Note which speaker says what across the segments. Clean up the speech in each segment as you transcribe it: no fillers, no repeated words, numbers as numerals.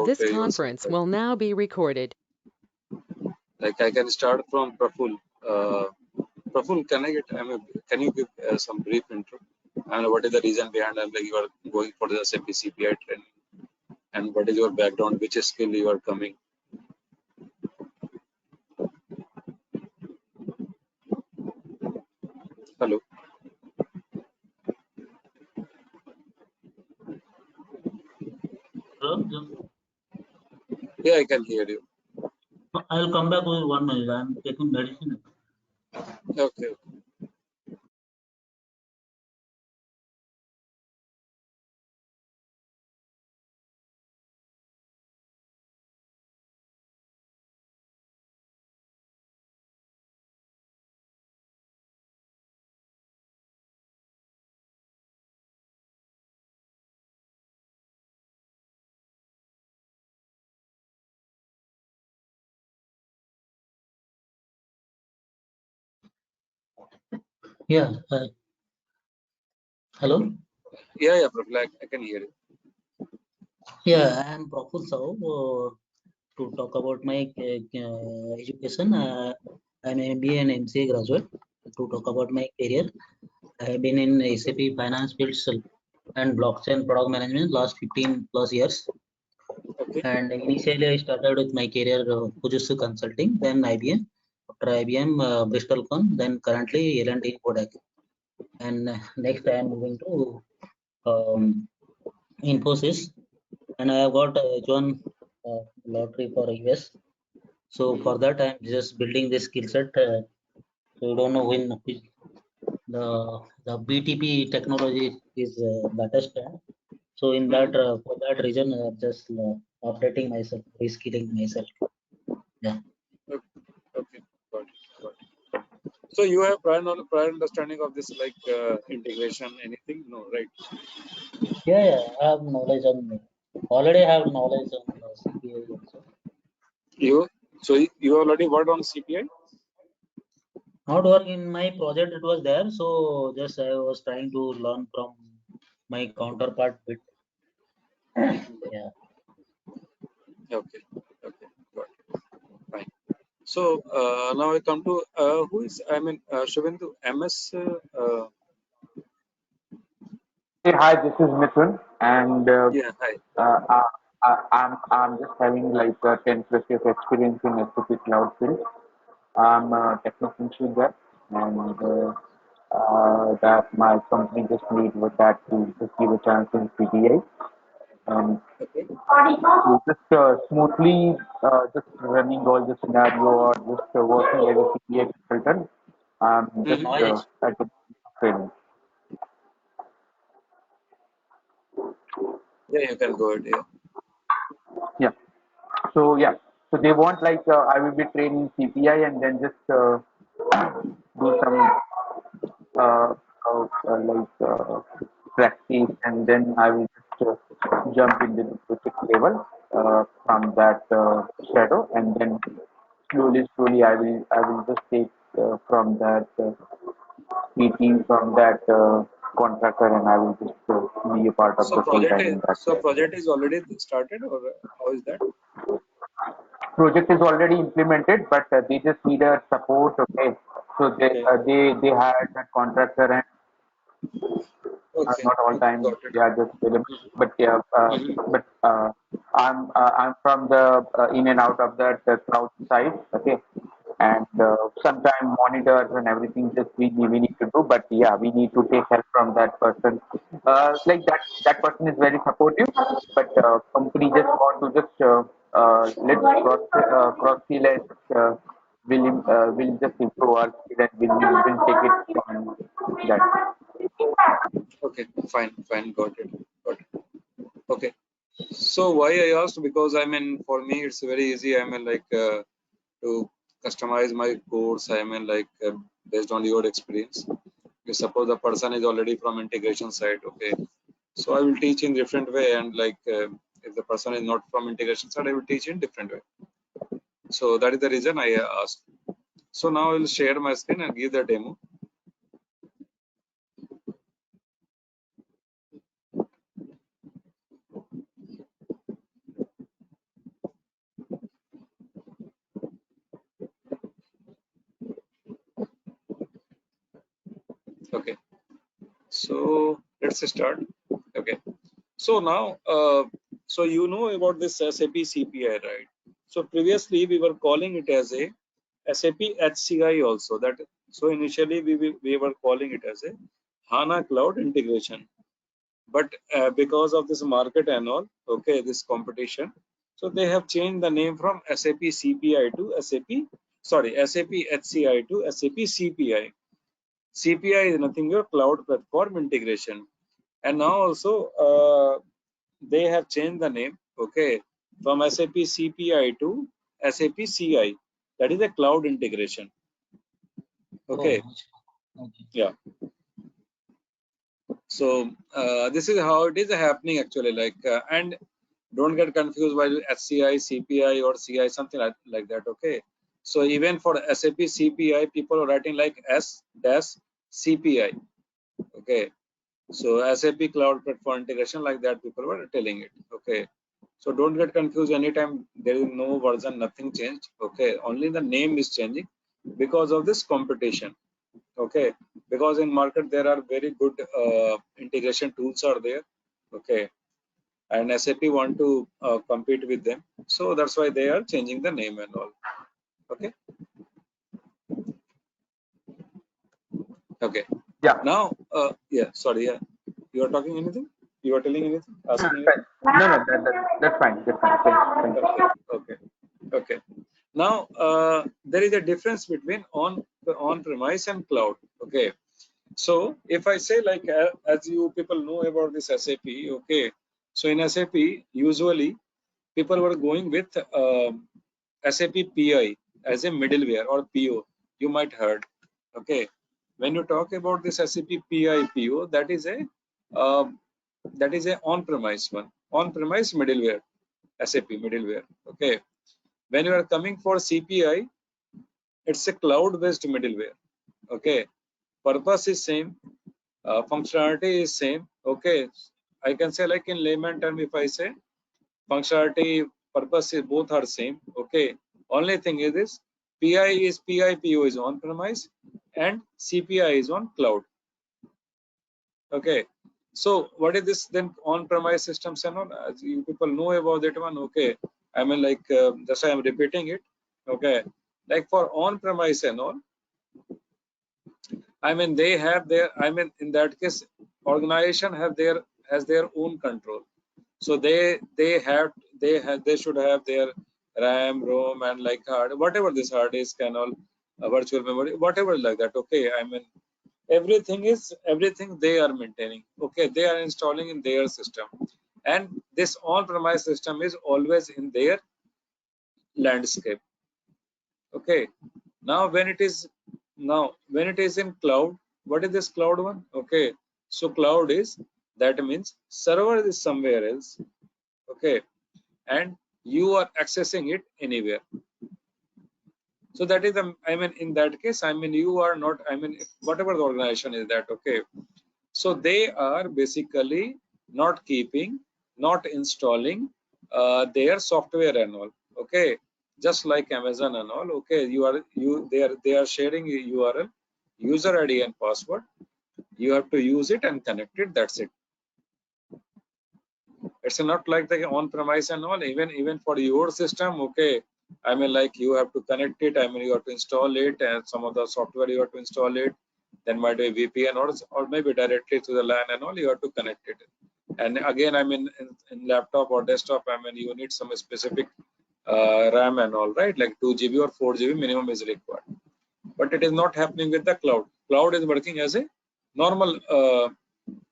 Speaker 1: This
Speaker 2: your
Speaker 1: conference
Speaker 2: side.
Speaker 1: will now be recorded.
Speaker 2: Like I can start from Praful. Praful, can you give some brief intro? And what is the reason behind like you are going for the SAP CPI training? And what is your background? Which skill you are coming? Hello.
Speaker 3: Hello?
Speaker 2: Yeah, I can hear you.
Speaker 3: I'll come back with 1 minute. I'm taking medicine.
Speaker 2: Okay.
Speaker 3: Yeah. Hello?
Speaker 2: Yeah, Praful, I can hear you.
Speaker 3: Yeah, I am Praful Sahu. To talk about my education, I'm an MBA and MCA graduate. To talk about my career, I have been in SAP finance fields and blockchain product management last 15 plus years.
Speaker 2: Okay.
Speaker 3: And initially, I started with my career Fujitsu Consulting, then IBM. After IBM, Bristolcon, then currently L&T Kodak. And next, I am moving to Infosys, and I have got H1 lottery for US. So for that, I'm just building this skill set. So you don't know when the BTP technology is latest. So in that for that reason, I'm just updating myself, reskilling myself. Yeah.
Speaker 2: Okay. Got it. So you have prior understanding of this like integration, anything? No, right?
Speaker 3: Yeah, I have knowledge on already have knowledge on CPI also.
Speaker 2: You already worked on CPI?
Speaker 3: Not work in my project, it was there. So just I was trying to learn from my counterpart bit. Yeah.
Speaker 2: Okay. Got it. Fine. So now I come to who is Shubhendu MS.
Speaker 4: Hey, hi, this is Mithun, and
Speaker 2: Yeah, hi.
Speaker 4: I'm just having like 10 plus years experience in SAP Cloud field. I'm a techno-functional guy, and that my company just made with that to just give a chance in CPI. And
Speaker 2: Okay.
Speaker 4: we just smoothly just running all the scenario or just working as a CPI consultant. Just at the training.
Speaker 2: Yeah, you can go ahead. Yeah.
Speaker 4: Yeah. So yeah, so they want like I will be training CPI and then just do some practice, and then I will just jump into the project level from that shadow, and then slowly I will just take from that meeting from that contractor, and I will just be a part of the full time in that.
Speaker 2: Project is already started, or how is that?
Speaker 4: Project is already implemented, but they just need a support. Okay, so they hired that contractor, and
Speaker 2: Okay.
Speaker 4: not all time
Speaker 2: Got it.
Speaker 4: they are just available. But yeah, but I'm from the in and out of that cloud side. Okay, and sometimes monitors and everything just we need to do. But yeah, we need to take help from that person. Like that person is very supportive, but company just want to just let's cross skill and will just improve our skill, and will take it from that.
Speaker 2: Okay. Fine. Got it. Okay. So why I asked, because for me it's very easy. To customize my course. Based on your experience. If suppose the person is already from integration side, okay. So I will teach in different way, and if the person is not from integration side, I will teach in different way. So that is the reason I asked. So now I will share my screen and give the demo. Okay, so let's start. Okay, so now, so you know about this SAP CPI, right? So previously we were calling it as a SAP HCI also. That so initially we were calling it as a HANA Cloud Integration, but because of this market and all, okay, this competition, so they have changed the name from SAP CPI to SAP HCI to SAP CPI. CPI is nothing but Cloud Platform Integration, and now also they have changed the name, okay, from SAP CPI to SAP CI. That is a cloud integration. Okay,
Speaker 3: Oh, okay.
Speaker 2: yeah. So this is how it is happening actually. Like and don't get confused by HCI, CPI, or CI, something like that. Okay. So even for SAP CPI, people are writing like S dash CPI. Okay. So SAP Cloud Platform Integration, like that, people were telling it. Okay. So don't get confused anytime. There is no version, nothing changed. Okay. Only the name is changing because of this competition. Okay. Because in market there are very good integration tools are there. Okay. And SAP want to compete with them. So that's why they are changing the name and all. Okay. Okay.
Speaker 4: Yeah.
Speaker 2: Now, yeah. Sorry. Yeah. You are talking anything? You are telling anything?
Speaker 4: No,
Speaker 2: Asking anything?
Speaker 4: that's fine. That's fine. Thank
Speaker 2: Okay. Okay. Okay. Now, there is a difference between on-premise and cloud. Okay. So if I say like, as you people know about this SAP, okay. So in SAP, usually people were going with SAP PI as a middleware or PO. You might heard. Okay. When you talk about this SAP PI PO, that is a on-premise one. On-premise middleware, SAP middleware. Okay. When you are coming for CPI, it's a cloud-based middleware. Okay. Purpose is same, functionality is same. Okay. I can say like in layman term, if I say functionality, purpose is both are same. Okay. Only thing is this PIPO is on premise and CPI is on cloud. Okay. So what is this then on premise systems and all? As you people know about that one. Okay. I mean like just I am repeating it. Okay. Like for on premise and all, I mean they have their, I mean in that case organization have their has their own control. So they should have their RAM, ROM, and like hard, whatever this hard disk and all, virtual memory, whatever like that. Okay, I mean everything they are maintaining. Okay, they are installing in their system, and this on-premise system is always in their landscape. Okay, when it is in cloud, what is this cloud one? Okay, so cloud is, that means server is somewhere else. Okay, and you are accessing it anywhere. So that is the, I mean in that case, I mean you are not, I mean whatever the organization is that. Okay, so they are basically not installing their software and all. Okay, just like Amazon and all. Okay, they are sharing a URL, user ID and password. You have to use it and connect it. That's it. It's not like the on-premise and all. Even for your system, okay, I mean like you have to connect it. I mean you have to install it, and some of the software you have to install it. Then might be VPN or maybe directly to the LAN and all. You have to connect it. And again, I mean in laptop or desktop, I mean you need some specific RAM and all, right? Like 2 GB or 4 GB minimum is required. But it is not happening with the cloud. Cloud is working as a normal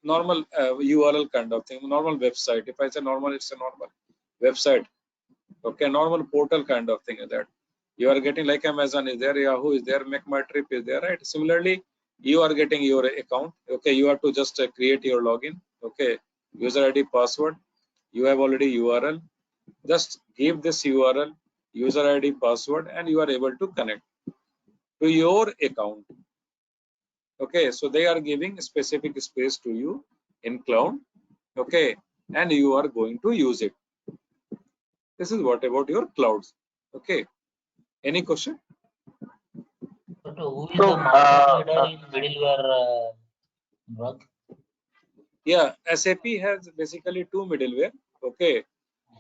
Speaker 2: URL kind of thing, normal website. If I say normal, it's a normal website. Okay, normal portal kind of thing is that. You are getting like Amazon is there, Yahoo is there, Make My Trip is there, right? Similarly, you are getting your account. Okay, you have to just create your login. Okay, user ID, password. You have already URL. Just give this URL, user ID, password, and you are able to connect to your account. Okay, so they are giving specific space to you in cloud. Okay, and you are going to use it. This is what about your clouds. Okay, any question?
Speaker 3: But who is
Speaker 4: So,
Speaker 3: the market leader in middleware? Anurag?
Speaker 2: Yeah, SAP has basically two middleware. Okay,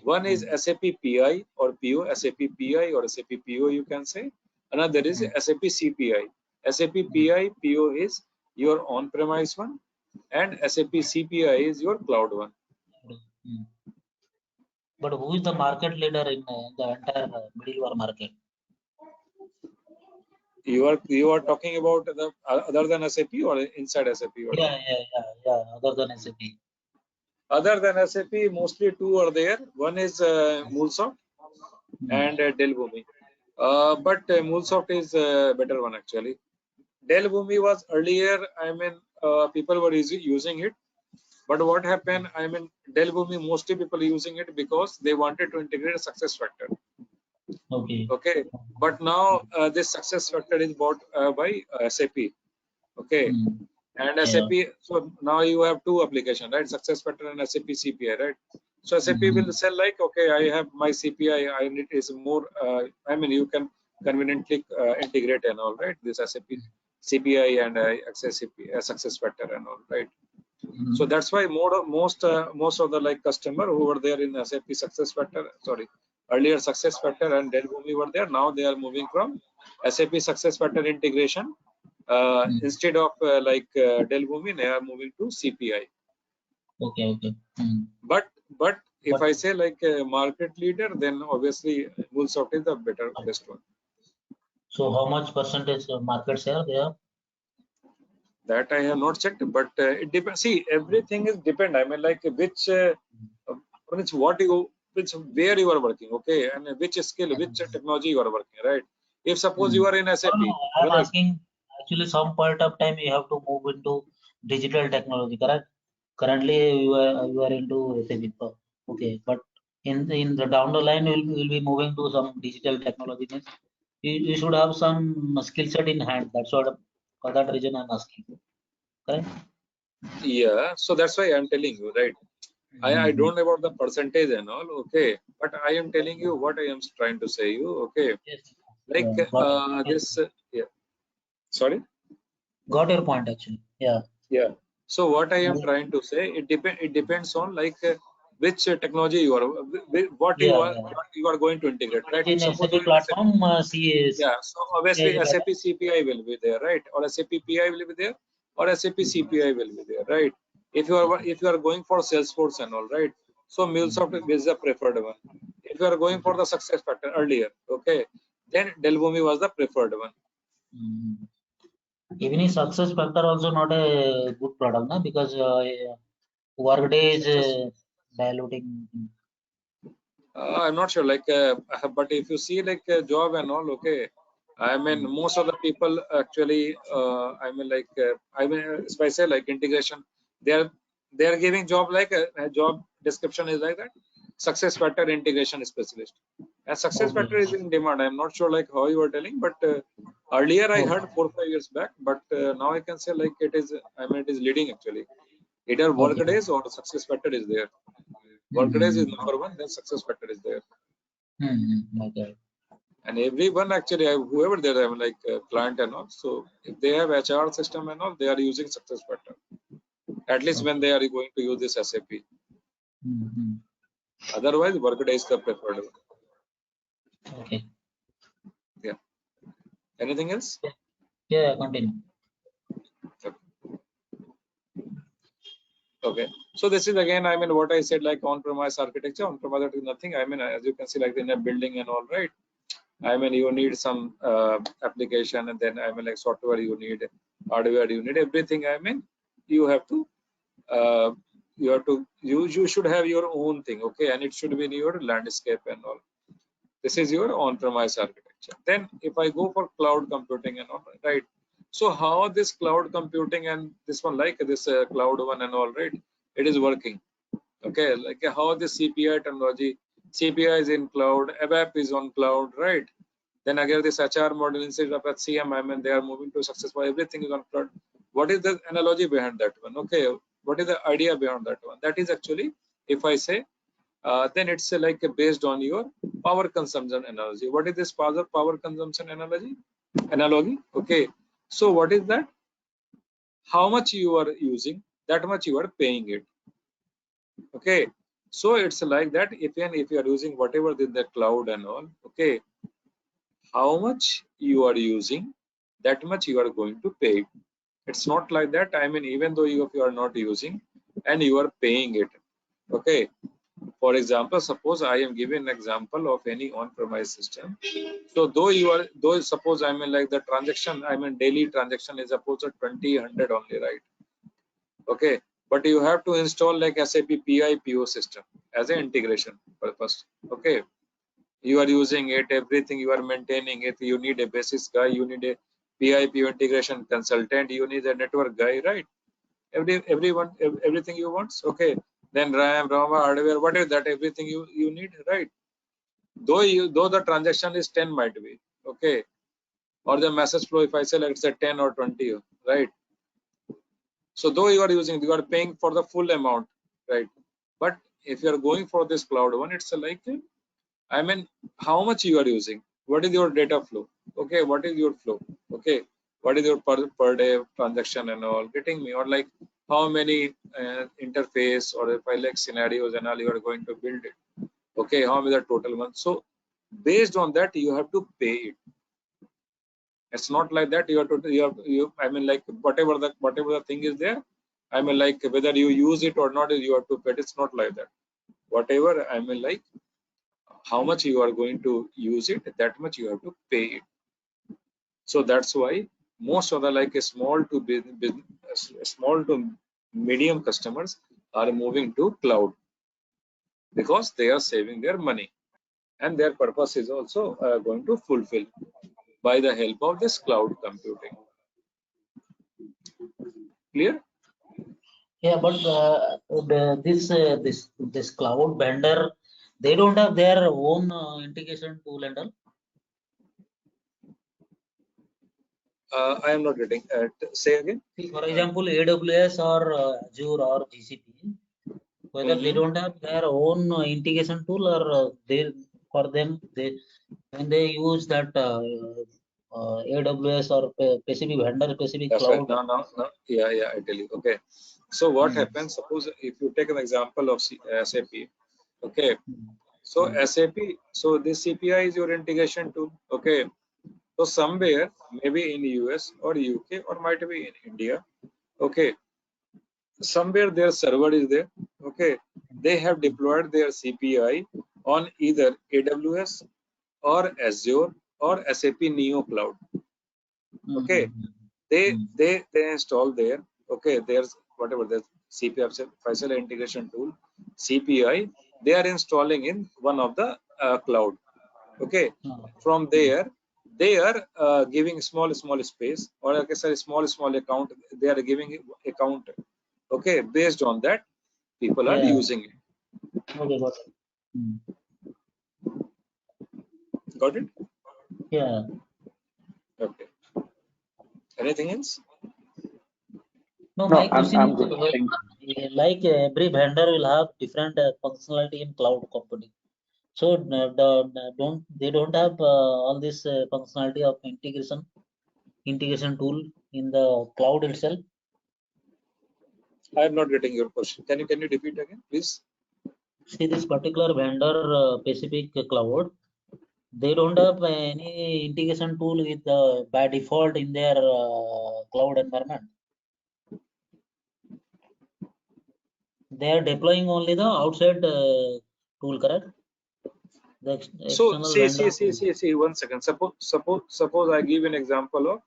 Speaker 2: one is SAP PI or PO, SAP PI or SAP PO, you can say. Another is SAP CPI. SAP PI, PO is your on-premise one, and SAP CPI is your cloud one.
Speaker 3: But who is the market leader in the entire middleware market?
Speaker 2: You are talking about the other than SAP or inside SAP?
Speaker 3: Yeah. Other than SAP.
Speaker 2: Other than SAP, mostly two are there. One is MuleSoft and Delbhoomi. But MuleSoft is a better one actually. Delbhoomi was earlier, people were using it. But what happened, Delbhoomi, mostly people using it because they wanted to integrate a success factor. Okay. But now this success factor is bought by SAP. Okay. And SAP, so now you have two applications, right? Success factor and SAP CPI, right? So SAP will sell like, okay, I have my CPI, I need is more, you can conveniently integrate and all, right? This SAP CPI and success factor and all, right? So that's why most of the like customer who were there in SAP success factor, earlier success factor and Delbhoomi were there. Now they are moving from SAP success factor integration. Instead of Delbhoomi, they are moving to CPI.
Speaker 3: Okay.
Speaker 2: But if I say like a market leader, then obviously MuleSoft is the best one.
Speaker 3: So how much percentage market share they have?
Speaker 2: That I have not checked, but it depends. See, everything is depend. Like where you are working, okay, and which skill, which technology you are working, right? If suppose you are in SAP,
Speaker 3: I'm asking. Actually, some point of time you have to move into digital technology, correct? Currently, you are into SAP. Okay, but in the down the line, will be moving to some digital technology. Means you should have some skill set in hand. That's what for that reason I'm asking. Correct?
Speaker 2: Yeah, so that's why I'm telling you, right? I don't know about the percentage and all, okay, but I am telling you what I am trying to say you, okay?
Speaker 3: Yes.
Speaker 2: Like yeah. Sorry.
Speaker 3: Got your point actually. Yeah.
Speaker 2: Yeah. So what I am trying to say, it depends on like which technology you are, what you are going to integrate, right?
Speaker 3: In
Speaker 2: Suppose
Speaker 3: SAP platform,
Speaker 2: yeah. So obviously SAP CPI will be there, right? Or SAP PI will be there, or SAP CPI will be there, right? If you are going for Salesforce and all, right? So MuleSoft is the preferred one. If you are going for the success factor earlier, okay, then Delbhoomi was the preferred one.
Speaker 3: Even if success factor also not a good product, na? Because Workday is diluting.
Speaker 2: I'm not sure, like, but if you see like a job and all, okay, most of the people actually, if I say like integration, they are giving job like a job description is like that, success factor integration specialist, and success factor is in demand. I'm not sure like how you are telling, but earlier I heard 4-5 years back, but now I can say like it is, it is leading actually. Either Workdays or success factor is there. Workdays is number one, then success factor is there.
Speaker 3: Okay.
Speaker 2: And everyone actually, whoever they are, like client and all, so if they have HR system and all, they are using success factor. At least when they are going to use this SAP. Otherwise, Workday is the preferred one.
Speaker 3: Okay.
Speaker 2: Yeah. Anything else?
Speaker 3: Yeah, continue.
Speaker 2: Okay. So this is again, what I said, like on-premise architecture. On-premise is nothing. As you can see, like in a building and all, right? You need some application, and then like software you need, hardware you need, everything. You have to you should have your own thing, okay, and it should be in your landscape and all. This is your on-premise architecture. Then if I go for cloud computing and all, right? So how this cloud computing and this one, like this cloud one and all, right? It is working. Okay, like how the CPI technology, CPI is in cloud, ABAP is on cloud, right? Then again, this HR model instead of HCM, they are moving to successful. Everything is on cloud. What is the analogy behind that one? Okay, what is the idea behind that one? That is actually, if I say, then it's like based on your power consumption analogy. What is this power consumption analogy? Okay, so what is that? how much you are using, that much you are paying it. Okay, so it's like that. If you are using whatever in the cloud and all, okay, how much you are using, that much you are going to pay it. It's not like that. I mean, even though if you are not using and you are paying it, okay. For example, suppose I am giving an example of any on-premise system. So though suppose I mean like the transaction, I mean daily transaction is suppose a 20 100 only, right? Okay, but you have to install like SAP PI system as an integration purpose. Okay, you are using it, everything you are maintaining it. You need a basis guy, you need a PI integration consultant, you need a network guy, right? Everything you want. Okay, then RAM, ROM, hardware, what is that? Everything you need, right? Though the transaction is 10 might be, okay, or the message flow, if I say like it's a 10 or 20, right? So though you are paying for the full amount, right? But if you are going for this cloud one, it's like, I mean, how much you are using, what is your data flow, okay, what is your flow, okay, what is your per day transaction and all, getting me, or like how many interface, or if I like scenarios and all you are going to build it, okay, how many the total ones. So based on that you have to pay it. It's not like that you have to I mean like whatever the thing is there, I mean like whether you use it or not, you have to pay it. It's not like that. Whatever, I mean like how much you are going to use it, that much you have to pay it. So that's why most of the like small to medium customers are moving to cloud, because they are saving their money and their purpose is also going to fulfill by the help of this cloud computing. Clear?
Speaker 3: Yeah, but this cloud vendor, they don't have their own integration tool and all.
Speaker 2: I am not getting. Say again.
Speaker 3: See, for example, AWS or Azure or GCP, whether they don't have their own integration tool, or they for them they when they use that AWS or specific vendor specific
Speaker 2: That's right.
Speaker 3: cloud.
Speaker 2: No. Yeah, I tell you. Okay. So what
Speaker 3: Hmm.
Speaker 2: happens? Suppose if you take an example of SAP. Okay.
Speaker 3: Hmm.
Speaker 2: So SAP. So this CPI is your integration tool. Okay. So somewhere, maybe in US or UK or might be in India. Okay. Somewhere their server is there. Okay. They have deployed their CPI on either AWS or Azure or SAP Neo Cloud. Okay. They install there. Okay, there's whatever the CPI Faisal integration tool, CPI, they are installing in one of the cloud. Okay, from there they are giving small space, or like I said, small account. They are giving account. Okay, based on that, people are
Speaker 3: Yeah.
Speaker 2: using it.
Speaker 3: Okay, got it.
Speaker 2: Got it?
Speaker 3: Yeah.
Speaker 2: Okay. Anything else?
Speaker 3: No,
Speaker 4: No,
Speaker 3: my question
Speaker 4: I'm
Speaker 3: is
Speaker 4: good. Thank
Speaker 3: like every vendor will have different functionality in cloud computing. So don't have all this functionality of integration tool in the cloud itself.
Speaker 2: I am not getting your question. Can you repeat again, please?
Speaker 3: See, this particular vendor specific cloud, they don't have any integration tool with by default in their cloud environment. They are deploying only the outside tool, correct? The
Speaker 2: So
Speaker 3: external vendor tool.
Speaker 2: see. 1 second. Suppose I give an example of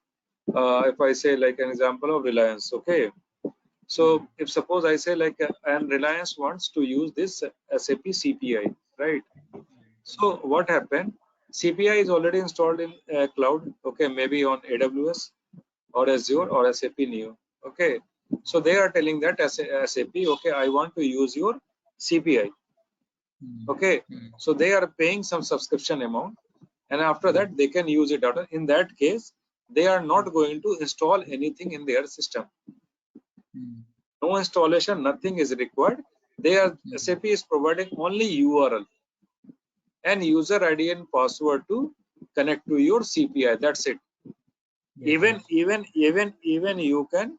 Speaker 2: if I say like an example of Reliance. Okay. So if suppose I say like and Reliance wants to use this SAP CPI, right? So what happened? CPI is already installed in cloud. Okay, maybe on AWS or Azure or SAP Neo. Okay. So they are telling that SAP, okay, I want to use your CPI. Okay, so they are paying some subscription amount, and after that they can use it out. In that case, they are not going to install anything in their system. No installation, nothing is required. SAP is providing only URL and user ID and password to connect to your CPI. That's it.
Speaker 3: Yes,
Speaker 2: Even you can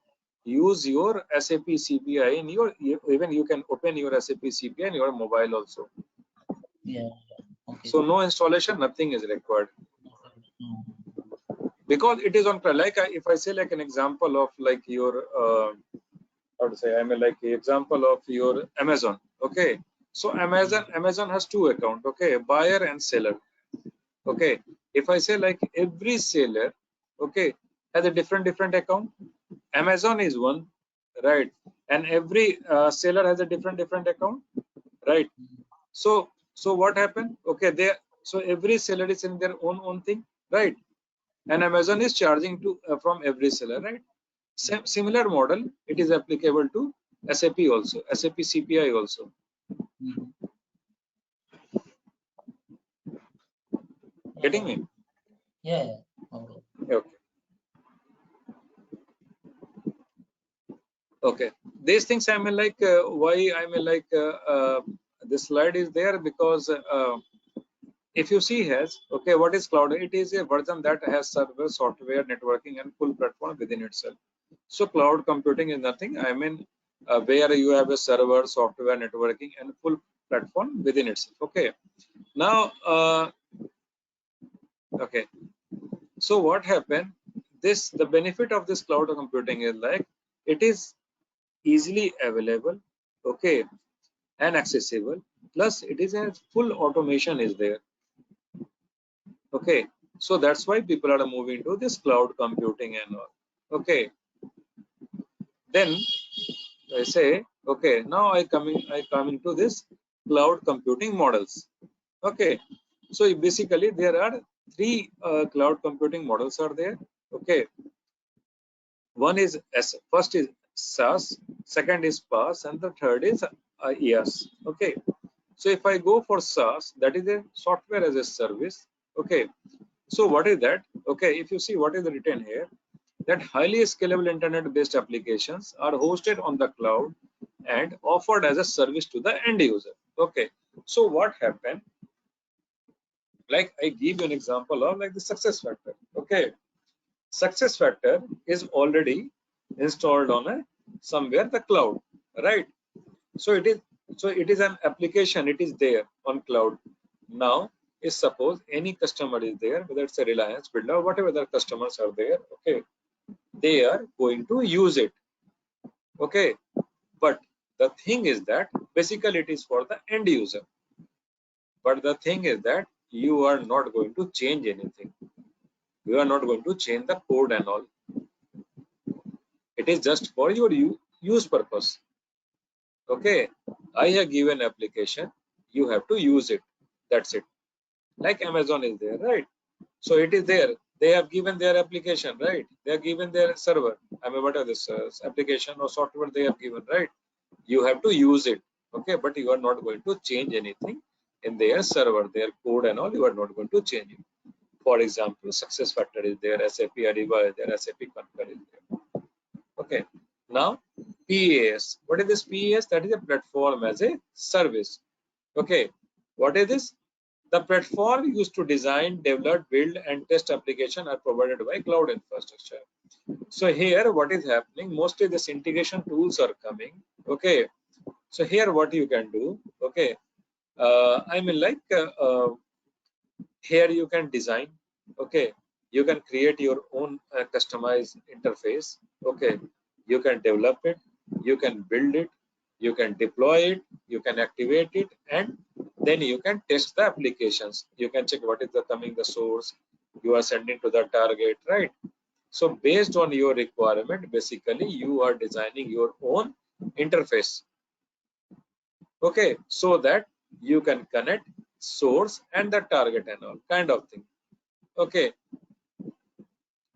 Speaker 2: use your SAP CPI in your, even you can open your SAP CPI in your mobile also.
Speaker 3: Yeah. Okay.
Speaker 2: So no installation, nothing is required. Because it is on cloud. Like if I say like an example of like your how to say, I mean like example of your Amazon. Okay, so Amazon has two accounts. Okay, buyer and seller. Okay, if I say like every seller, okay, has a different account. Amazon is one, right? And every seller has a different account, right? So what happened? Okay, so every seller is in their own thing, right? And Amazon is charging to from every seller, right? Similar model, it is applicable to SAP also, SAP CPI also. Getting me?
Speaker 3: Yeah. Okay.
Speaker 2: Okay. Okay. These things I mean like why I mean like this slide is there because if you see here, okay, what is cloud? It is a version that has server, software, networking, and full platform within itself. So cloud computing is nothing. I mean, where you have a server, software, networking, and full platform within itself. Okay. Now, okay. So what happened? The benefit of this cloud computing is like it is easily available, okay, and accessible. Plus, it is a full automation is there. Okay, so that's why people are moving to this cloud computing and all. Okay, then I say, okay, now I coming to this cloud computing models. Okay, so basically there are three cloud computing models are there. Okay, one is first is SaaS, second is PaaS, and the third is IaaS. Okay, so if I go for SaaS, that is a software as a service. Okay, so what is that? Okay, if you see what is written here, that highly scalable internet-based applications are hosted on the cloud and offered as a service to the end user. Okay, so what happened? Like I give you an example of like the success factor. Okay, success factor is already installed on a somewhere the cloud, right? So it is an application. It is there on cloud. Now, if suppose any customer is there, whether it's a Reliance, Builder, whatever the customers are there, okay, they are going to use it. Okay, but the thing is that basically it is for the end user. But the thing is that you are not going to change anything. You are not going to change the code and all. It is just for your use purpose. Okay, I have given application. You have to use it. That's it. Like Amazon is there, right? So it is there. They have given their application, right? They have given their server. I mean, what are this application or software they have given, right? You have to use it, okay? But you are not going to change anything in their server, their code and all. You are not going to change it. For example, SuccessFactors is there, SAP Ariba is there, SAP Concur is there. Okay. Now, PaaS. What is this PaaS? That is a platform as a service. Okay. What is this? The platform used to design, develop, build, and test application are provided by cloud infrastructure. So here, what is happening? Mostly this integration tools are coming. Okay. So here, what you can do? Okay. I mean, like here you can design. Okay. You can create your own customized interface. Okay. You can develop it. You can build it. You can deploy it. You can activate it, and then you can test the applications. You can check what is the source you are sending to the target, right? So based on your requirement, basically you are designing your own interface. Okay, so that you can connect source and the target and all kind of thing. Okay,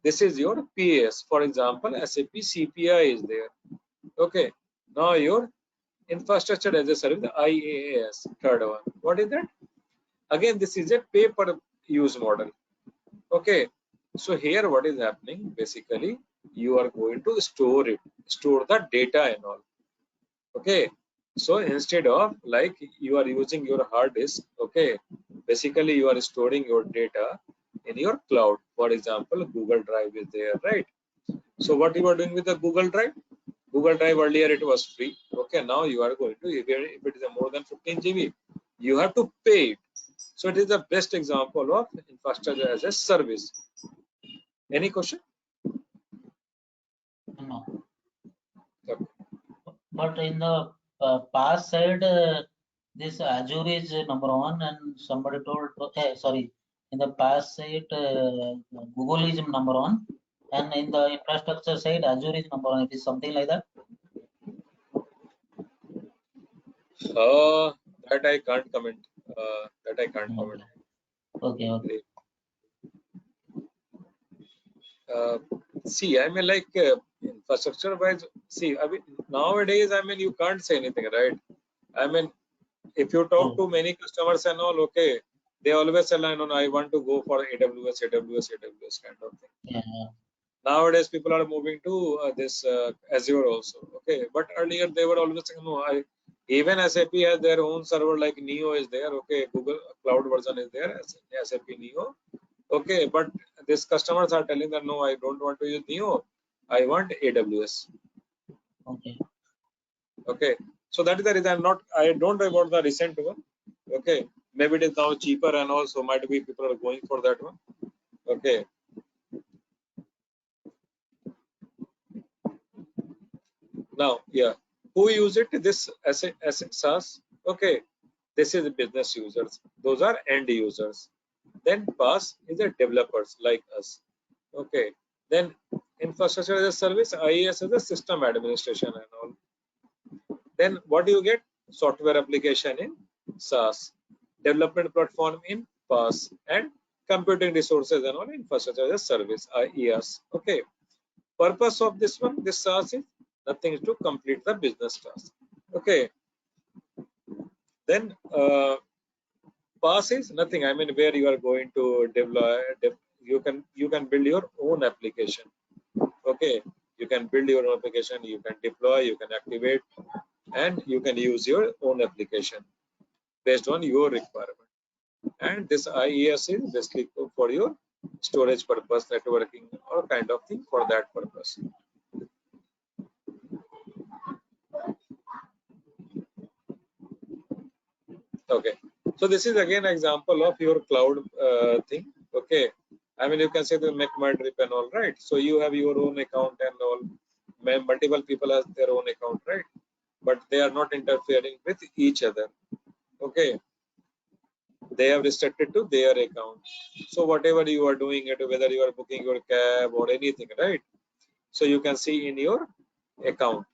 Speaker 2: this is your PaaS. For example, SAP CPI is there. Okay, now your infrastructure as a service, IaaS, third one. What is that? Again, this is a pay per use model. Okay, so here what is happening? Basically, you are going to store the data and all. Okay, so instead of like you are using your hard disk, okay, basically you are storing your data in your cloud. For example, Google Drive is there, right? So what you are doing with the Google Drive? Google Drive earlier it was free. Okay, now you are going to, if it is a more than 15 GB, you have to pay it. So it is the best example of infrastructure as a service. Any question?
Speaker 3: No.
Speaker 2: Okay.
Speaker 3: But in the past side, this Azure is number one, and somebody told, okay, sorry, in the past side, Google is number one, and in the infrastructure side, Azure is number one. It is something like that.
Speaker 2: That I can't comment. That I can't comment.
Speaker 3: Okay, okay.
Speaker 2: See, I mean, like infrastructure wise, see, I mean, nowadays, I mean, you can't say anything, right? I mean, if you talk to many customers and all, okay, they always say, no, I want to go for AWS kind of thing.
Speaker 3: Yeah.
Speaker 2: Nowadays, people are moving to this Azure also, okay. But earlier, they were always saying, no, even SAP has their own server, like Neo is there, okay. Google Cloud version is there, SAP Neo. Okay, but these customers are telling that no, I don't want to use Neo. I want AWS.
Speaker 3: Okay.
Speaker 2: Okay, so that is the reason. I don't know about the recent one. Okay, maybe it is now cheaper and also might be people are going for that one. Okay. Now, yeah, who use it? This as SaaS. Okay, this is business users. Those are end users. Then PaaS is the developers like us. Okay, then infrastructure as a service, IaaS as a system administration and all. Then what do you get? Software application in SaaS, development platform in PaaS, and computing resources and all infrastructure as a service, IaaS. Okay, purpose of this one, this SaaS is nothing to complete the business task. Okay, then PaaS is nothing. I mean, where you are going to develop, you can build your own application. Okay, you can build your own application, you can deploy, you can activate, and you can use your own application based on your requirement. And this IaaS is basically for your storage purpose, networking, or kind of thing for that purpose. Okay, so this is again example of your cloud thing. Okay, I mean, you can say the make my trip and all, right? So you have your own account and all. Multiple people have their own account, right? But they are not interfering with each other. Okay, they have restricted to their account. So whatever you are doing it, whether you are booking your cab or anything, right? So you can see in your account,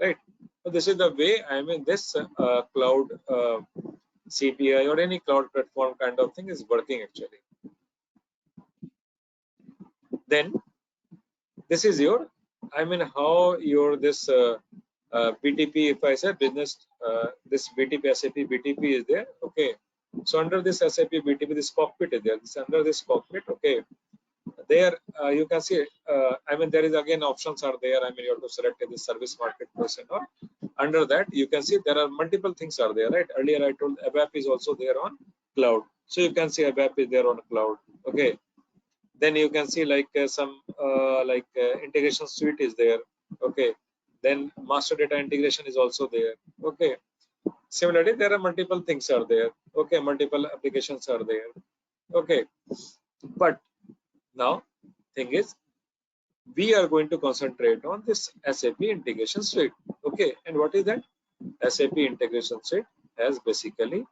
Speaker 2: right? So this is the way, I mean, this cloud CPI or any cloud platform kind of thing is working actually. Then this is your, I mean, how your this BTP, if I say business, this BTP, SAP BTP is there. Okay, so under this SAP BTP, this cockpit is there. This under this cockpit, okay, there you can see, I mean, there is again options are there. I mean, you have to select the service marketplace and all. Under that, you can see there are multiple things are there, right? Earlier I told ABAP is also there on cloud. So you can see ABAP is there on cloud. Okay. Then you can see like some integration suite is there. Okay. Then master data integration is also there. Okay. Similarly, there are multiple things are there. Okay. Multiple applications are there. Okay. But now thing is, we are going to concentrate on this SAP Integration Suite. Okay, and what is that? SAP Integration Suite has basically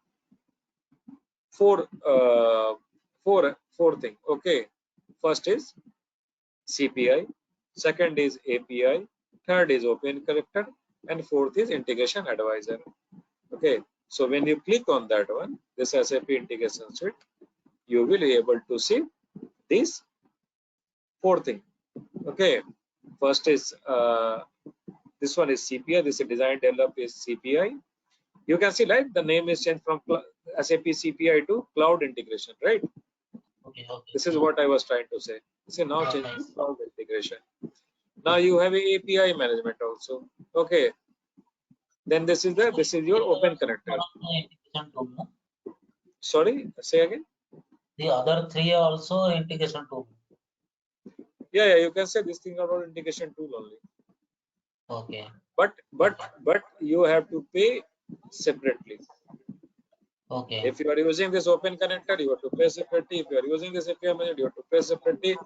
Speaker 2: four things. Okay, first is CPI, second is API, third is Open Connector, and fourth is Integration Advisor. Okay, so when you click on that one, this SAP Integration Suite, you will be able to see these four things. Okay, first is this one is CPI. This is design develop is CPI. You can see like the name is changed from SAP CPI to cloud integration, right?
Speaker 3: Okay, okay.
Speaker 2: This is what I was trying to say. This is now changed to cloud integration. Now you have a API management also. Okay. Then this is your open connector. Sorry, say again.
Speaker 3: The other three are also integration tool.
Speaker 2: Yeah, you can say this thing about integration tool only.
Speaker 3: Okay.
Speaker 2: But you have to pay separately.
Speaker 3: Okay.
Speaker 2: If you are using this open connector, you have to pay separately. If you are using this API manager, you have to pay separately.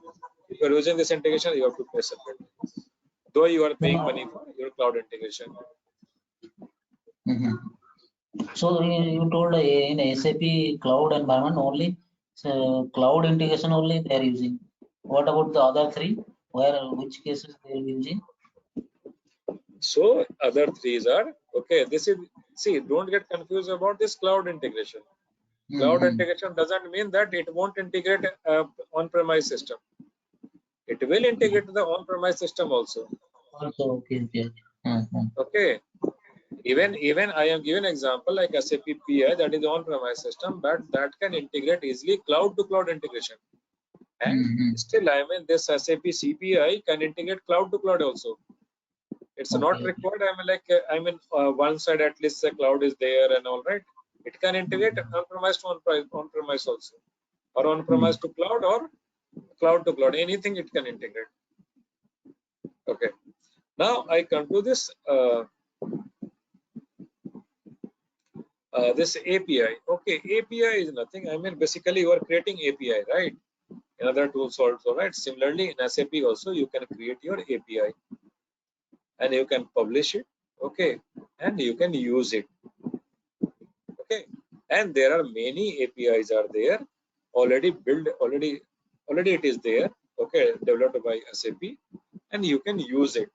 Speaker 2: If you are using this integration, you have to pay separately. Though you are paying money for your cloud integration.
Speaker 3: So you told in SAP cloud environment only, so cloud integration only they are using. What about the other three? Which cases they are using?
Speaker 2: So other threes are okay. This is, see, don't get confused about this cloud integration. Cloud integration doesn't mean that it won't integrate on-premise system. It will integrate the on-premise system also.
Speaker 3: Also, okay.
Speaker 2: Okay. Even I am giving example like SAP PI, that is on-premise system, but that can integrate easily cloud to cloud integration. And still, I mean, this SAP CPI can integrate cloud to cloud also. It's not required. I mean, one side at least the cloud is there and all right. It can integrate on-premise to on-premise also, or on-premise to cloud, or cloud to cloud. Anything it can integrate. Okay. Now I come to this this API. Okay, API is nothing. I mean, basically you are creating API, right? In other tools also, right? Similarly, in SAP also you can create your API and you can publish it. Okay, and you can use it. Okay, and there are many APIs are there already built, already it is there. Okay, developed by SAP, and you can use it.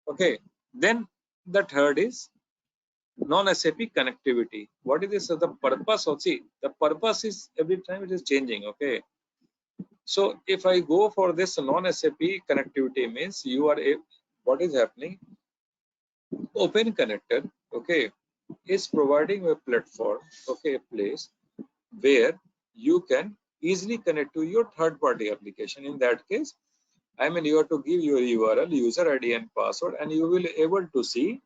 Speaker 2: Okay, then the third is non-SAP connectivity. What is this? So the purpose of, see, the purpose is every time it is changing. Okay, so if I go for this non-SAP connectivity, means you are a, what is happening? Open connector, okay, is providing a platform, okay, a place where you can easily connect to your third-party application. In that case, I mean, you have to give your URL, user ID and password, and you will able to see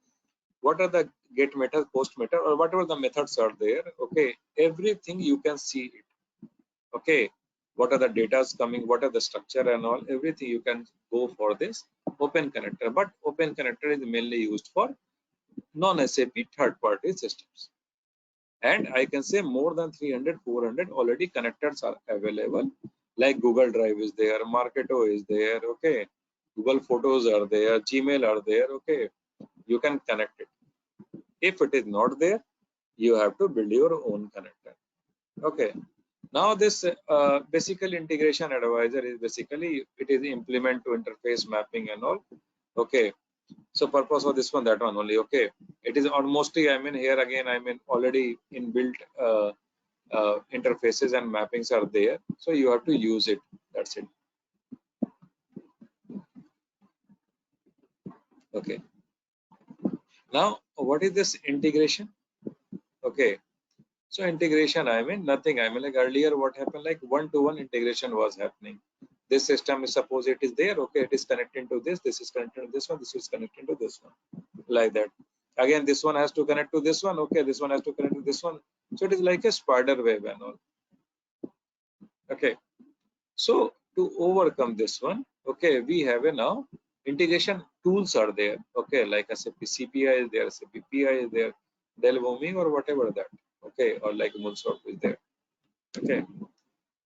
Speaker 2: what are the get method, post method, or whatever the methods are there. Okay, everything you can see it. Okay, what are the data coming, what are the structure and all, everything you can go for this open connector. But open connector is mainly used for non-SAP third-party systems. And I can say more than 300, 400 already connectors are available. Like Google Drive is there, Marketo is there, okay, Google Photos are there, Gmail are there, okay, you can connect it. If it is not there, you have to build your own connector. Okay, now this basically integration advisor is basically, it is implement to interface mapping and all. Okay, so purpose of this one, that one only. Okay, it is almost, I mean, here again, I mean, already inbuilt interfaces and mappings are there, so you have to use it. That's it. Okay, now what is this integration? Okay, so integration, I mean, nothing. I mean, like earlier what happened, like one-to-one integration was happening. This system is, suppose it is there, okay, it is connecting to this is connected to this one, this is connected to this one, like that. Again, this one has to connect to this one, okay, this one has to connect to this one. So it is like a spider web and all. Okay, so to overcome this one, okay, we have a now integration tools are there, okay, like SAP CPI is there, SAP PI is there, Delvomi or whatever that, okay, or like Moonshot is there. Okay,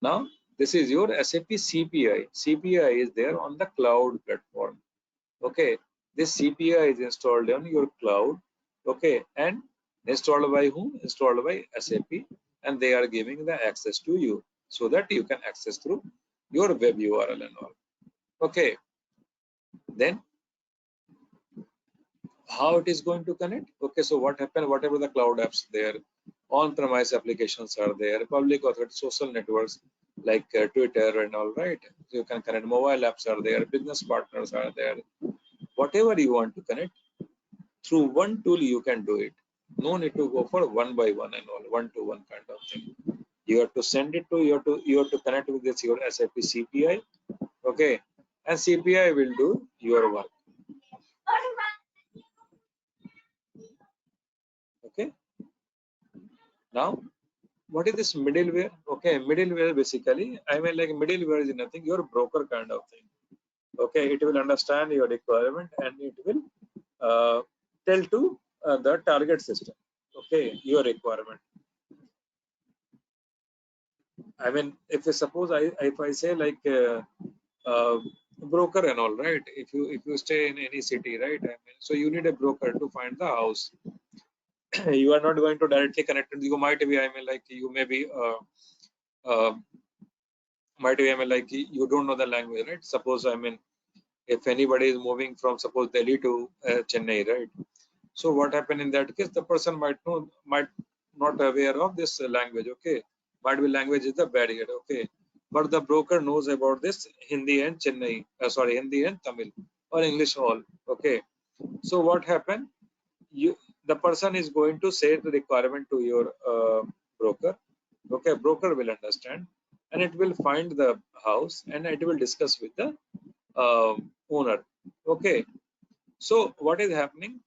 Speaker 2: now this is your SAP CPI. CPI is there on the cloud platform. Okay, this CPI is installed on your cloud. Okay, and installed by whom? Installed by SAP, and they are giving the access to you so that you can access through your web URL and all. Okay, then how it is going to connect? Okay, so what happened? Whatever the cloud apps there, on-premise applications are there, public authority social networks like Twitter and all, right? So you can connect. Mobile apps are there, business partners are there. Whatever you want to connect, through one tool you can do it. No need to go for one by one and all, one-to-one kind of thing. You have to send it to, you have to connect with this your SAP CPI. Okay, and CPI will do your work. Okay, now what is this middleware? Okay, middleware basically, I mean, like middleware is nothing, your broker kind of thing. Okay, it will understand your requirement and it will tell to the target system, okay, your requirement. I mean, if you suppose if I say like broker and all, right? If you stay in any city, right? I mean, so you need a broker to find the house. You are not going to directly connect it. You might be, I mean, like you may be uh, might be, I mean, like you don't know the language, right? Suppose, I mean, if anybody is moving from suppose Delhi to Chennai, right? So what happened in that case? The person might not aware of this language. Okay, might be language is the barrier. Okay, but the broker knows about this Hindi and Chennai. Hindi and Tamil or English all. Okay, so what happened? You the person is going to say the requirement to your broker. Okay, broker will understand and it will find the house and it will discuss with the owner. Okay, so what is happening?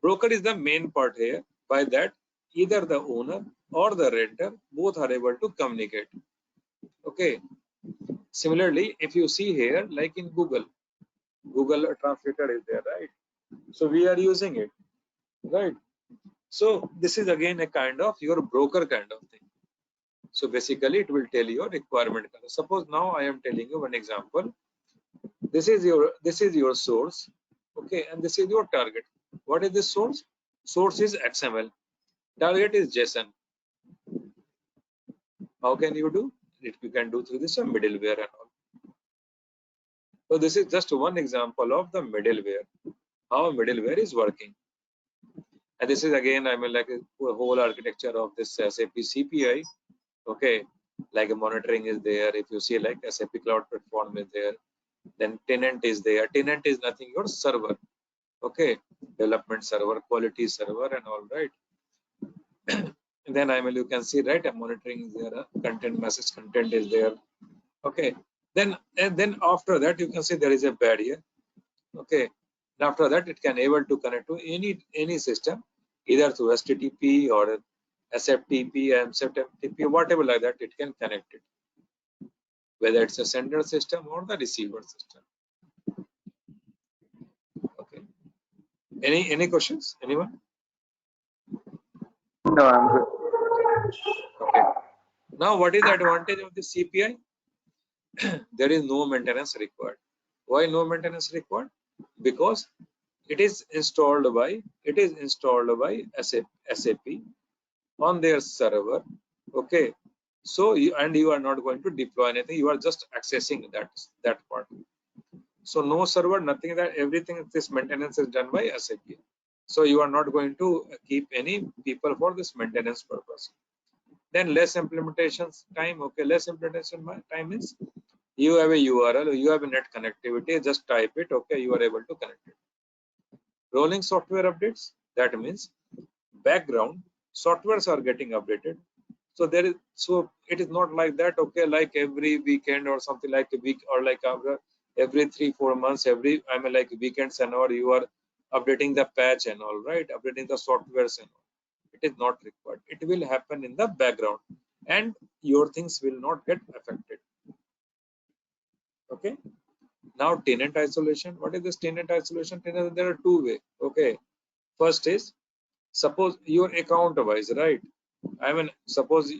Speaker 2: Broker is the main part here. By that, either the owner or the renter both are able to communicate. Okay. Similarly, if you see here, like in Google Translator is there, right? So we are using it, right? So this is again a kind of your broker kind of thing. So basically, it will tell your requirement. Suppose now I am telling you one example. This is your source, okay, and this is your target. What is the source? Source is XML. Target is JSON. How can you do it? You can do through this middleware and all. So this is just one example of the middleware, how middleware is working. And this is again, I mean, like a whole architecture of this SAP CPI. Okay, like a monitoring is there. If you see like SAP Cloud Platform is there, then tenant is there. Tenant is nothing, your server. Okay, development server, quality server, and all, right. And then I mean, you can see, right, a monitoring is there, content message content is there. Okay, then after that you can see there is a barrier. Okay, and after that it can able to connect to any system, either through HTTP or SFTP, MSFTP, whatever like that, it can connect it, whether it's a sender system or the receiver system. Okay, any questions, anyone?
Speaker 4: No, I'm good.
Speaker 2: Okay, now what is the advantage of the CPI? There is no maintenance required. Why no maintenance required? Because it is installed by SAP on their server. Okay, so you are not going to deploy anything, you are just accessing that part. So no server, nothing, that everything, this maintenance is done by SAP. So you are not going to keep any people for this maintenance purpose. Then less implementation time. Okay, less implementation time means you have a URL, you have a net connectivity, just type it. Okay, you are able to connect it. Rolling software updates, that means background softwares are getting updated. So it is not like that. Okay, like every weekend or something, like a week, or like every 3-4 months, I mean, like weekends and all, you are updating the patch and all, right, updating the softwares and all. It is not required. It will happen in the background and your things will not get affected. Okay, now tenant isolation. What is this tenant isolation? There are two ways. Okay, first is, suppose your account wise, right? I mean, suppose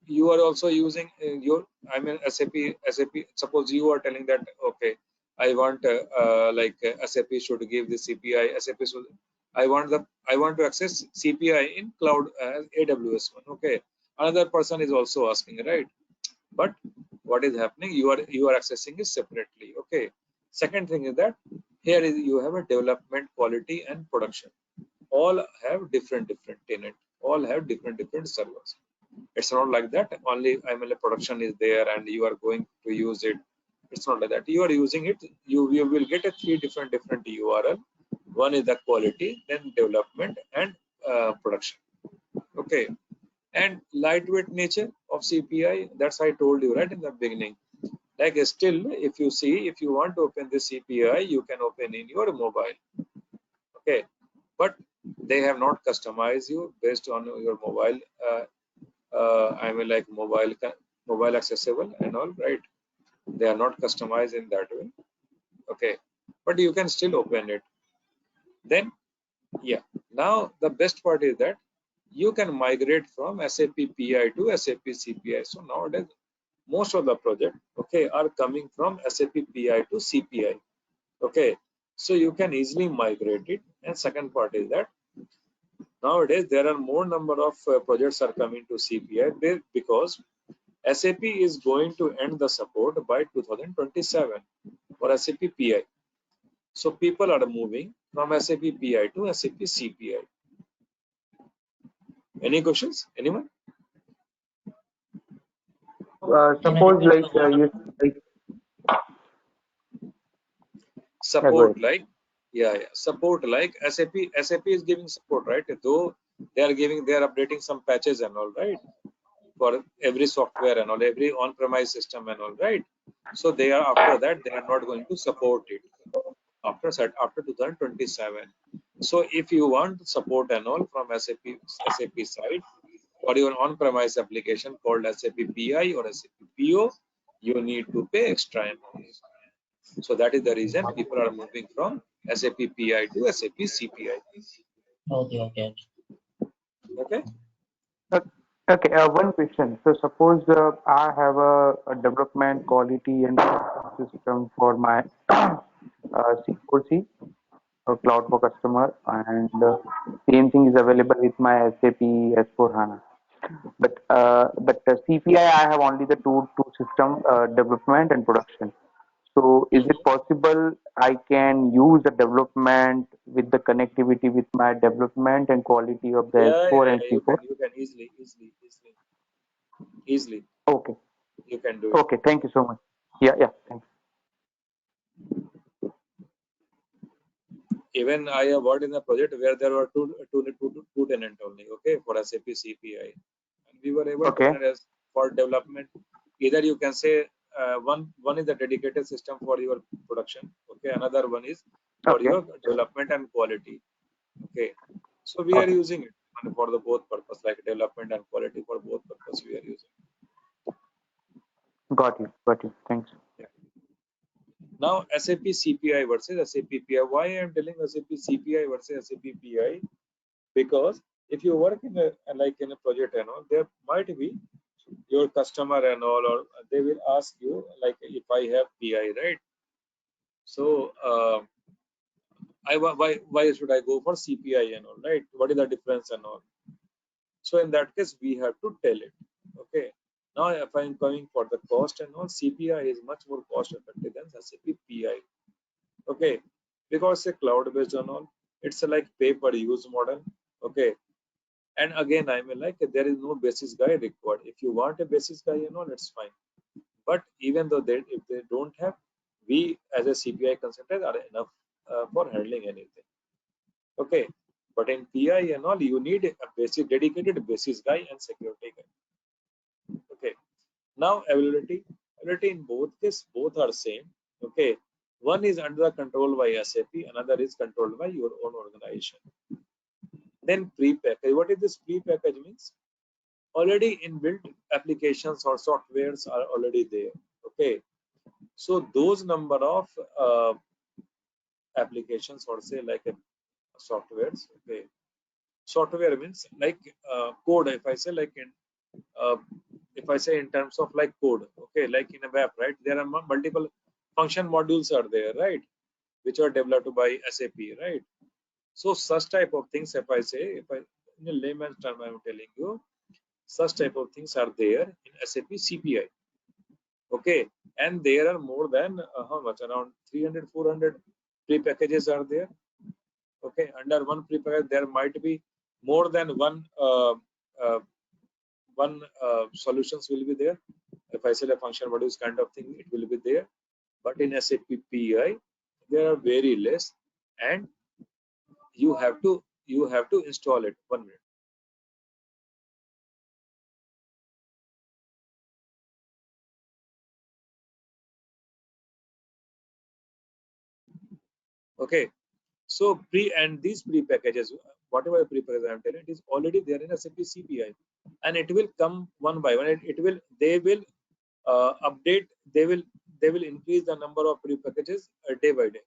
Speaker 2: you are also using SAP. Suppose you are telling that, okay, I want SAP should give the CPI. SAP should, I want to access CPI in cloud AWS one. Okay, another person is also asking, right? But what is happening? You are accessing it separately. Okay. Second thing is that here is you have a development, quality, and production. All have different tenant. All have different servers. It's not like that. Only a production is there and you are going to use it. It's not like that. You are using it. You will get a three different URL. One is the quality, then development, and production. Okay. And lightweight nature of CPI. That's I told you right in the beginning. Like still, if you want to open the CPI, you can open in your mobile. Okay, but they have not customized you based on your mobile. Like mobile accessible and all, right? They are not customized in that way. Okay, but you can still open it. Then, yeah, now the best part is that you can migrate from SAP PI to SAP CPI. So nowadays, most of the project, okay, are coming from SAP PI to CPI. Okay, so you can easily migrate it. And second part is that nowadays there are more number of projects are coming to CPI because SAP is going to end the support by 2027 for SAP PI. So people are moving from SAP PI to SAP CPI. Any questions? Anyone?
Speaker 3: Can I
Speaker 4: Suppose
Speaker 3: repeat
Speaker 4: like
Speaker 3: the word?
Speaker 4: you like, yeah, go
Speaker 2: Support
Speaker 4: ahead.
Speaker 2: like, yeah, support like SAP is giving support, right? Though they are updating some patches and all, right? For every software and all, every on-premise system and all, right? So they are, after that they are not going to support it after 2027. So if you want support and all from SAP side for your on-premise application called SAP PI or SAP PO, you need to pay extra amount. So that is the reason people are moving from SAP PI to SAP CPI.
Speaker 3: Okay.
Speaker 2: Okay.
Speaker 4: Uh, Okay, one question. So suppose I have a development quality and system for my C4C cloud for customer, and same thing is available with my SAP S4HANA. But CPI, I have only the two system development and production. So is it possible I can use the development with the connectivity with my development and quality of the S4 and
Speaker 2: You
Speaker 4: C4?
Speaker 2: can easily
Speaker 4: Okay.
Speaker 2: you can do it.
Speaker 4: Okay. Thank you so much. Yeah. Thanks.
Speaker 2: Even I have worked in a project where there were two tenant only, okay, for SAP CPI, and we were able to
Speaker 4: Okay.
Speaker 2: manage for development. Either you can say one is a dedicated system for your production, okay, another one is for
Speaker 4: Okay.
Speaker 2: your development and quality, okay. So we are
Speaker 4: Okay.
Speaker 2: using it for the both purpose, like development and quality, for both purpose we are using.
Speaker 4: Got you. Got you. Thanks.
Speaker 2: Yeah. Now SAP CPI versus SAP PI. Why I am telling SAP CPI versus SAP PI? Because if you work in a like in a project and all, there might be your customer and all, or they will ask you like, if I have PI, right? So why should I go for CPI and all, right? What is the difference and all? So in that case, we have to tell it. Okay. Now, if I'm coming for the cost and all, CPI is much more cost effective than SAP PI. Okay, because a cloud based and all, it's a like pay per use model. Okay, and again, I mean, like, there is no basis guy required. If you want a basis guy and all, it's fine. But even though if they don't have, we as a CPI consultant are enough for handling anything. Okay, but in PI and all, you need a basic dedicated basis guy and security guy. Okay, now availability in both cases, both are same. Okay, one is under the control by SAP, another is controlled by your own organization. Then pre-package. What is this pre-package means? Already inbuilt applications or softwares are already there. Okay, so those number of applications, or say like a softwares. Okay, software means like code. If I say like uh, if I say in terms of like code, okay, like in a web, right? There are multiple function modules are there, right? Which are developed by SAP, right? So such type of things, if I say, if I in a layman's term, I'm telling you, such type of things are there in SAP CPI. Okay, and there are more than how much, around 300, 400 pre-packages are there. Okay, under one pre-package there might be more than one solutions will be there. If I say a function modules kind of thing, it will be there. But in SAP PI, there are very less, and you have to install it. 1 minute. Okay, so these pre-packages, whatever pre-packages I'm telling, it is already there in SAP CPI, and it will come one by one. They will update. They will they will increase the number of pre-packages day by day.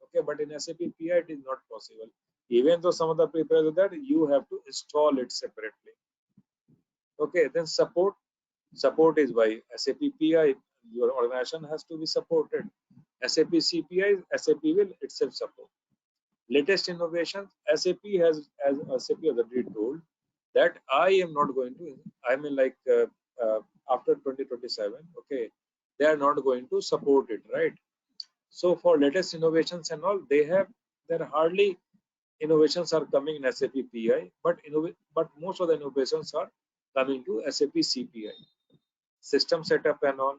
Speaker 2: Okay, but in SAP PI it is not possible. Even though some of the pre-packages that you have to install it separately. Okay, then support. Support is by SAP PI. Your organization has to be supported. SAP CPI, SAP will itself support. Latest innovations, SAP has, as SAP has already told, that I am not going to, I mean like after 2027, okay, they are not going to support it, right? So for latest innovations and all, there are hardly innovations are coming in SAP PI, but most of the innovations are coming to SAP CPI. System setup and all,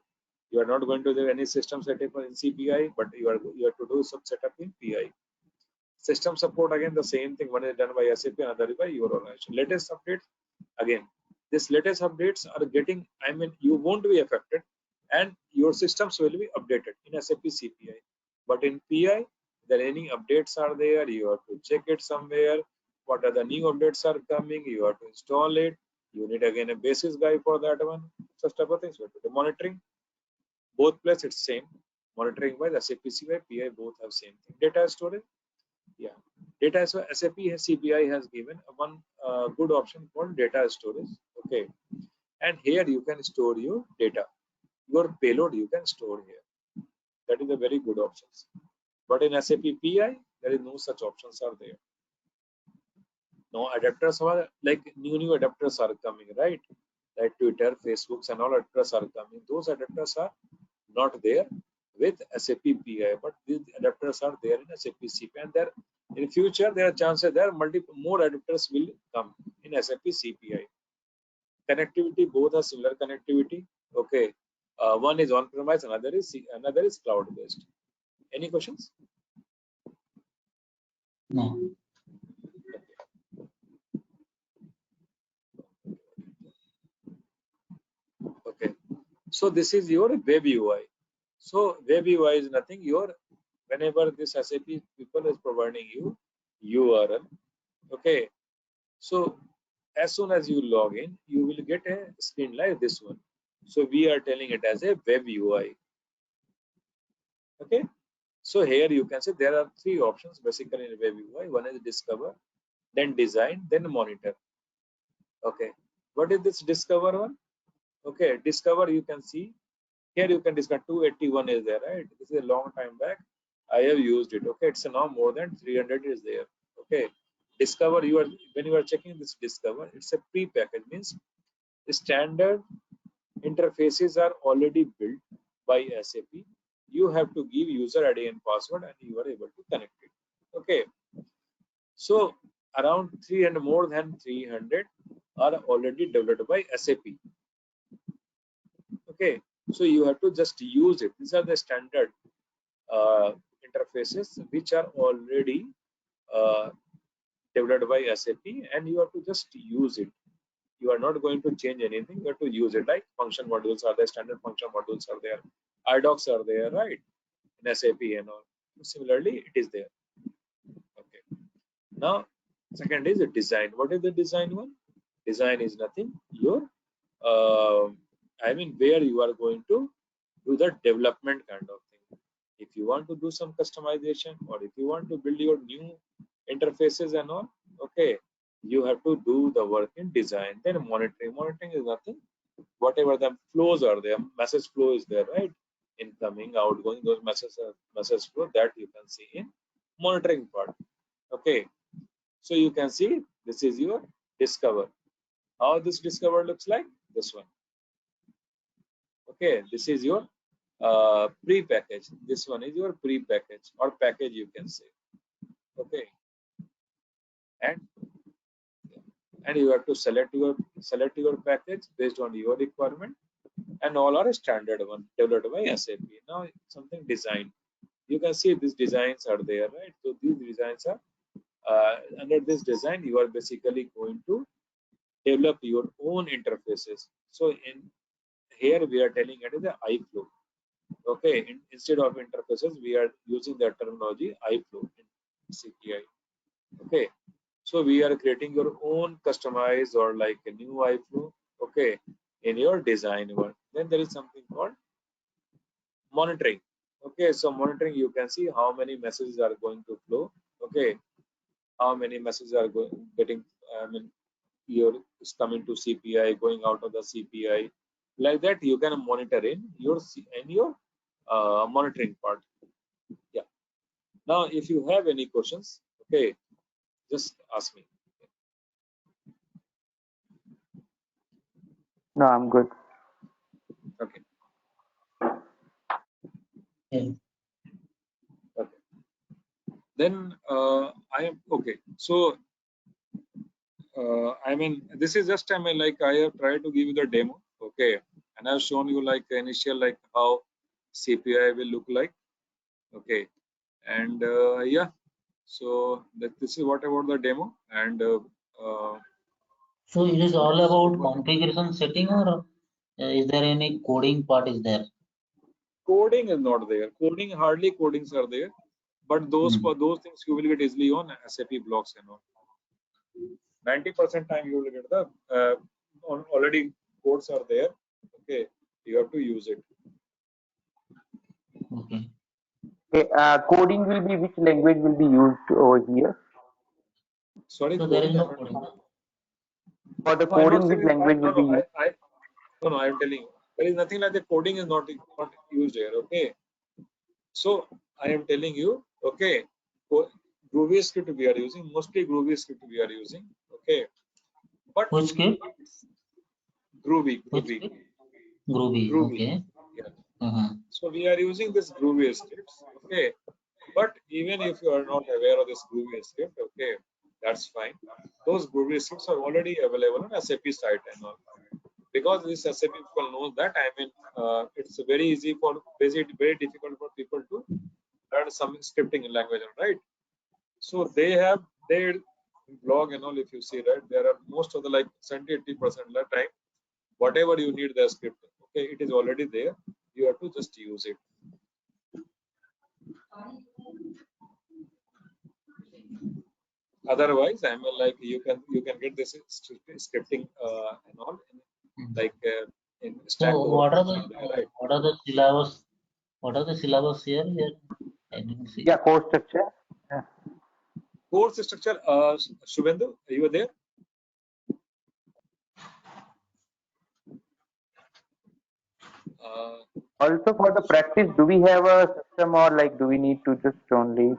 Speaker 2: you are not going to do any system setup in CPI, but you have to do some setup in PI. System support, again the same thing. One is done by SAP, another is by your organization. Latest updates, again, this latest updates are getting, I mean, you won't be affected and your systems will be updated in SAP CPI. But in PI, there any updates are there, you have to check it somewhere. What are the new updates are coming? You have to install it. You need again a basis guide for that one. Such type of things. You have to do monitoring. Both places it's same. Monitoring by the SAP CPI, PI both have same thing. Data storage. Yeah, data. So SAP CPI has given one good option called data storage. Okay, and here you can store your data, your payload you can store here. That is a very good option. But in SAP PI, there is no such options are there. No adapters are like new adapters are coming, right? Like Twitter, Facebooks, and all adapters are coming. Those adapters are not there with SAP PI, but these adapters are there in SAP CPI, and there in future there are chances there multiple more adapters will come in SAP CPI. Connectivity, both are similar connectivity. Okay, one is on-premise, another is cloud-based. Any questions?
Speaker 3: No.
Speaker 2: Okay, so this is your web UI. So web UI is nothing. Whenever this SAP people is providing you URL, okay. So as soon as you log in, you will get a screen like this one. So we are telling it as a web UI. Okay. So here you can see there are three options basically in web UI. One is discover, then design, then monitor. Okay. What is this discover one? Okay, discover you can see here you can discover 281 is there, right? This is a long time back. I have used it. Okay, it's now more than 300 is there. Okay, discover when you are checking this discover, it's a pre-package, means the standard interfaces are already built by SAP. You have to give user ID and password, and you are able to connect it. Okay, so around 300, more than 300 are already developed by SAP. Okay, so you have to just use it. These are the standard interfaces which are already developed by SAP, and you have to just use it. You are not going to change anything. You have to use it. Like function modules are there, standard function modules are there, idocs are there, right? In SAP and all. Similarly, it is there. Okay. Now, second is the design. What is the design one? Design is nothing. I mean, where you are going to do the development kind of thing. If you want to do some customization, or if you want to build your new interfaces and all, okay, you have to do the work in design. Then monitoring. Monitoring is nothing. Whatever the flows are there, message flow is there, right? Incoming, outgoing, those message flow that you can see in monitoring part. Okay, so you can see this is your discover. How this discover looks like? This one. Okay, this is your pre-package. This one is your pre-package or package, you can say. Okay, and you have to select your package based on your requirement, and all are a standard one developed by SAP. Now something design. You can see these designs are there, right? So these designs are under this design. You are basically going to develop your own interfaces. So in here we are telling it is the iFlow. Okay, instead of interfaces, we are using the terminology iFlow in CPI. Okay, so we are creating your own customized or like a new iFlow. Okay, in your design one. Then there is something called monitoring. Okay, so monitoring, you can see how many messages are going to flow. Okay, how many messages are getting, I mean, is coming to CPI, going out of the CPI. Like that, you can monitor in your monitoring part. Yeah. Now, if you have any questions, okay, just ask me.
Speaker 4: No, I'm good.
Speaker 2: Okay.
Speaker 3: Yeah.
Speaker 2: Okay. Then I am okay. So I mean, this is just, I mean, like I have tried to give you the demo, okay, and I've shown you like initial, like how CPI will look like, okay, and yeah, so this is what about the demo, and
Speaker 3: So it is all about
Speaker 2: so
Speaker 3: configuration setting, or is there any coding part is there?
Speaker 2: coding is not there. Coding, hardly codings are there, but those for those things you will get easily on SAP blocks and all. 90% time you will get the already codes are there. Okay, you have to use it.
Speaker 3: Okay.
Speaker 4: Okay, coding will be, which language will be used over here?
Speaker 2: Sorry,
Speaker 3: So there is
Speaker 2: coding.
Speaker 3: no
Speaker 2: I'm not.
Speaker 3: coding.
Speaker 4: For the
Speaker 2: No, I'm not
Speaker 4: coding, which
Speaker 2: saying.
Speaker 4: language
Speaker 2: No,
Speaker 4: will be
Speaker 2: no.
Speaker 4: used?
Speaker 2: No, no. I'm telling you, there is nothing like the coding is not used here. Okay, so I am telling you. Okay, Groovy script we are using, mostly Groovy script we are using. Okay, but
Speaker 3: Which script?
Speaker 2: Groovy,
Speaker 3: Which
Speaker 2: Groovy,
Speaker 3: script? Groovy.
Speaker 2: Groovy.
Speaker 3: Okay.
Speaker 2: Yeah.
Speaker 3: Uh-huh.
Speaker 2: So we are using this Groovy scripts. Okay, but even if you are not aware of this Groovy script, okay, that's fine. Those Groovy scripts are already available on SAP site and all. Because this SAP people knows that, I mean, it's very easy for very difficult for people to learn some scripting language, right? So they have their blog and all. If you see, right, there are most of the like 70-80% of the time, whatever you need the script, okay, it is already there. You have to just use it. Otherwise, I mean, like you can get this scripting and all like in Stack
Speaker 3: So what are
Speaker 2: Overflow,
Speaker 3: the
Speaker 2: right?
Speaker 3: what are the syllabus? What are the syllabus here? Here I didn't see.
Speaker 4: Yeah, course structure. Yeah.
Speaker 2: Course structure, Shubhendu, you were there?
Speaker 4: Also, for the practice, do we have a system, or like do we need to just only
Speaker 2: No,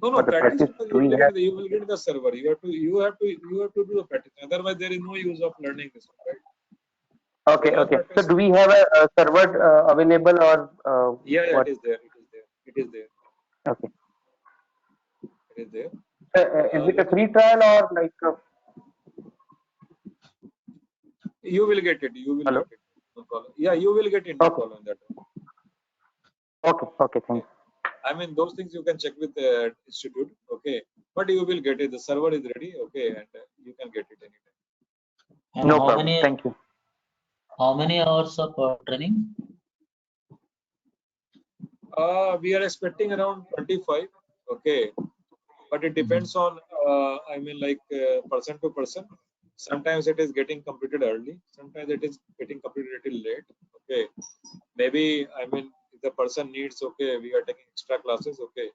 Speaker 4: for
Speaker 2: no,
Speaker 4: the
Speaker 2: practice
Speaker 4: practice?
Speaker 2: because
Speaker 4: Do we have?
Speaker 2: you will get the server. You have to do the practice. Otherwise, there is no use of learning this one, right?
Speaker 4: Okay,
Speaker 2: Without
Speaker 4: okay. So,
Speaker 2: practice,
Speaker 4: do we have a server available, or
Speaker 2: yeah, yeah, it
Speaker 4: what?
Speaker 2: is there. It is there. It is there.
Speaker 4: Okay.
Speaker 2: It is there.
Speaker 4: Is it a
Speaker 2: Let me.
Speaker 4: free trial, or like?
Speaker 2: You will get it. You will
Speaker 4: Hello.
Speaker 2: get it. No problem. Yeah, you will get it. No
Speaker 4: Okay.
Speaker 2: problem in that one.
Speaker 4: Okay. Okay.
Speaker 2: Okay.
Speaker 4: Thanks.
Speaker 2: I mean, those things you can check with the institute. Okay, but you will get it. The server is ready. Okay, and you can get it anytime.
Speaker 3: And
Speaker 4: No problem. Thank you.
Speaker 3: how many hours of training?
Speaker 2: We are expecting around 25. Okay, but it depends on I mean, like person to person. Sometimes it is getting completed early, sometimes it is getting completed a little late. Okay, maybe, I mean, if the person needs, okay, we are taking extra classes. Okay,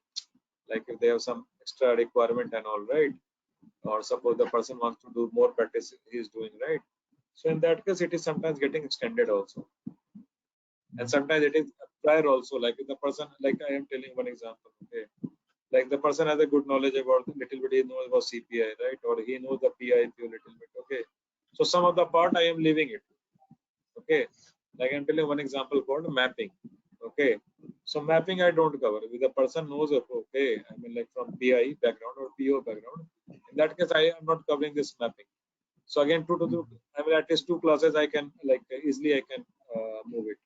Speaker 2: like if they have some extra requirement and all, right, or suppose the person wants to do more practice he is doing, right, so in that case it is sometimes getting extended also, and sometimes it is prior also, like if the person, like I am telling one example. Okay, like the person has a good knowledge about little bit, he knows about CPI, right, or he knows the PIP a little bit. Okay, so some of the part I am leaving it. Okay, like I'm telling one example called mapping. Okay, so mapping I don't cover. If the person knows, okay, I mean, like from PI background or PO background, in that case I am not covering this mapping. So again, I mean, at least 2 classes I can, like easily I can move it.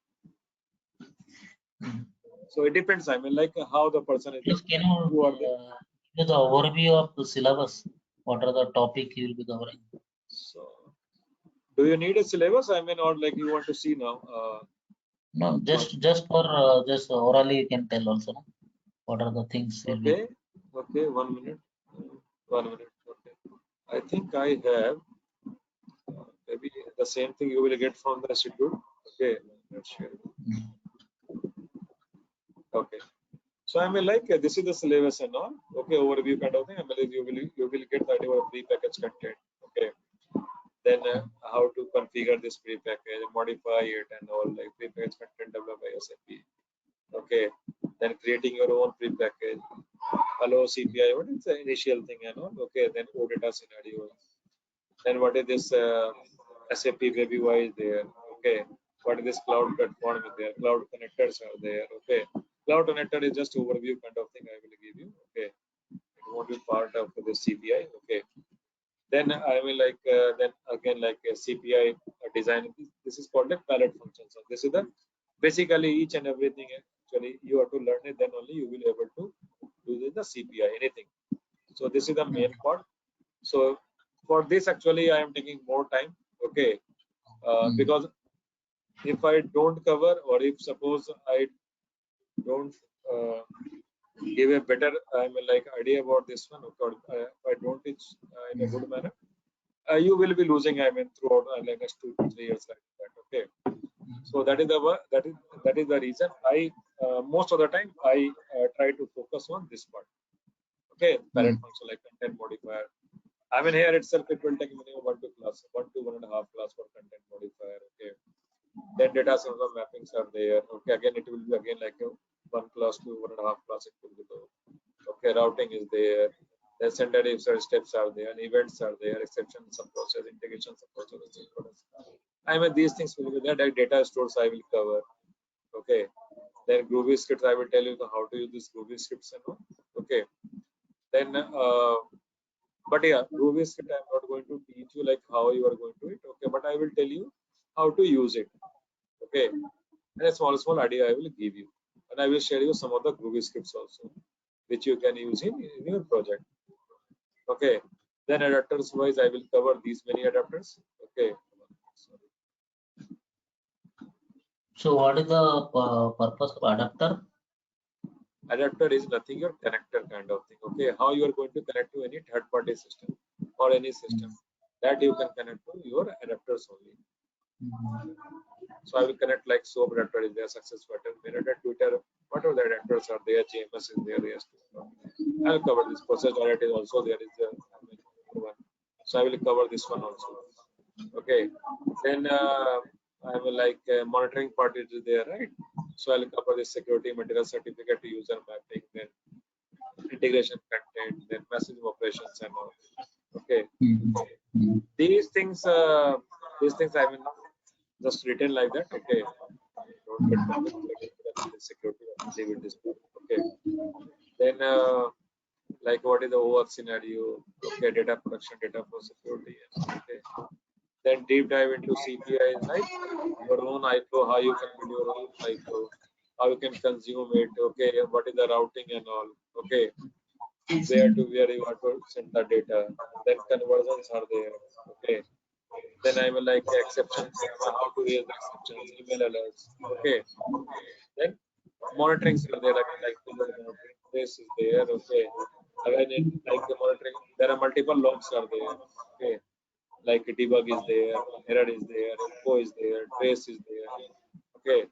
Speaker 2: So it depends, I mean, like how the person is,
Speaker 3: Please, can
Speaker 2: who
Speaker 3: you
Speaker 2: are they.
Speaker 3: give the overview of the syllabus? What are the topic you will be covering?
Speaker 2: So do you need a syllabus, I mean, or like you want to see now?
Speaker 3: No, just for just orally you can tell also. No? What are the things will be?
Speaker 2: Okay, okay, 1 minute. 1 minute. Okay, I think I have maybe the same thing you will get from the institute. Okay, let's share. Okay. So I mean, like this is the syllabus and all. Okay, overview kind of thing. I mean, you will get that your pre-packaged content. Okay. Then how to configure this pre-package, modify it, and all like pre-packaged content developed by SAP. Okay. Then creating your own pre-package. Hello CPI. What is the initial thing and all? Okay. Then OData scenario. Then what is this SAP Web UI is there? Okay. What is this cloud platform is there? Cloud connectors are there. Okay. Cloud connector is just overview kind of thing I will give you. Okay. It won't be part of the CPI. Okay. Then I will like then again like a CPI design. This is called a palette function. So this is the basically each and everything actually you have to learn it. Then only you will be able to do the CPI anything. So this is the main part. So for this actually I am taking more time. Okay, because if I don't cover or if suppose I don't give a better I mean like idea about this one, or if I don't teach in a good manner, you will be losing I mean throughout like next 2 to 3 years like that. Okay, so that is the reason I most of the time I try to focus on this part. Okay, parent function like content modifier. I mean here itself it will take minimum 1 to 1.5 class for content modifier. Okay, then data center mappings are there. Okay, again it will be again like a 1 class to 1.5 class it will be there. Okay, routing is there. The standard steps are there, and events are there, exception subprocess, integration subprocess. I mean these things will be there. Like data stores I will cover. Okay, then Groovy scripts I will tell you how to use this Groovy scripts and all. Okay, then but yeah, Groovy script I'm not going to teach you like how you are going to it. Okay, but I will tell you how to use it. Okay, and a small idea I will give you, and I will share you some of the Groovy scripts also, which you can use in your project. Okay, then adapters wise I will cover these many adapters. Okay.
Speaker 3: So what is the purpose of adapter?
Speaker 2: Adapter is nothing your connector kind of thing. Okay, how you are going to connect to any third-party system or any system that you can connect to your adapters only. So I will connect like SOAP adapter is there, success button, Minute, Twitter, whatever the adapters are there, JMS is there, yes. I will cover this process alert is also there is the one. So I will cover this one also. Okay, then I will like monitoring part is there, right? So I will cover the security material certificate to user mapping, then integration content, then messaging operations and all. Okay, these things I will just written like that. Okay, don't get confused like the security leave it this way. Okay, then like what is the OAuth scenario? Okay, data production, data for security. Okay, then deep dive into CPI is like your own iFlow, how you can build your own iFlow, how you can consume it. Okay, what is the routing and all. Okay, where to where you want to send the data. Then conversions are there. Okay, then I will like exceptions, how to raise the exceptions, email alerts. Okay, then monitorings are there, like payload monitoring, trace is there. Okay, again like the monitoring, there are multiple logs are there. Okay, like debug is there, error is there, info is there, trace is there. Okay,